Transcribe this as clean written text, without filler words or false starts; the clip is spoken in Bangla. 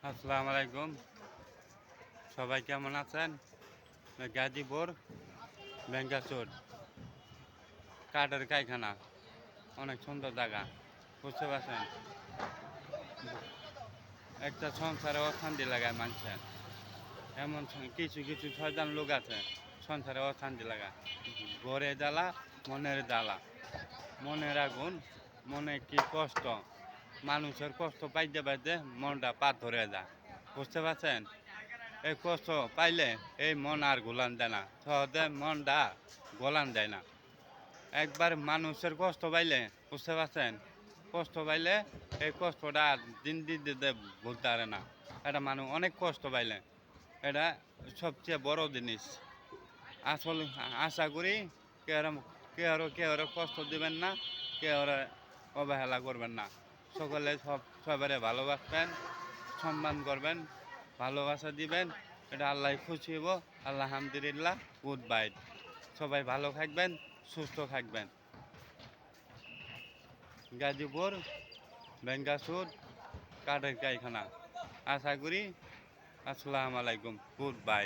আসসালামু আলাইকুম। সবাই কেমন আছেন? গাজীপুর ব্যাঙ্গাচোর কাঠের কারখানা, অনেক সুন্দর জায়গা। বুঝতে পারছেন? একটা সংসারে অশান্তি লাগায় মানুষের। এমন কিছু কিছু শয়তান লোক আছে, সংসারে অশান্তি লাগায়। ঘরে জ্বালা, মনের জ্বালা, মনের আগুন, মনে কি কষ্ট। মানুষের কষ্ট পাইতে পাইতে মনটা পাথর হয়ে যায়। বুঝতে পারছেন? এই কষ্ট পাইলে এই মন আর গোলান দেয় না, সহজে মনটা গোলান দেয় না। একবার মানুষের কষ্ট পাইলে, বুঝতে পারছেন, কষ্ট পাইলে এই কষ্টটা আর দিন দিন দিতে ভুলতে পারে না। এটা মানুষ অনেক কষ্ট পাইলে, এটা সবচেয়ে বড় জিনিস। আসলে আশা করি কেউ কষ্ট দিবেন না, কেউ অবহেলা করবেন না। সকলে সবারে ভালোবাসবেন, সম্মান করবেন, ভালোবাসা দিবেন। এটা আল্লাহ খুশি হব। আলহামদুলিল্লাহ, গুড বাই। সবাই ভালো থাকবেন, সুস্থ থাকবেন। গাজীপুর বেঙ্গাসুর কাঠের কারখানা। আশা করি। আসসালামু আলাইকুম, গুড বাই।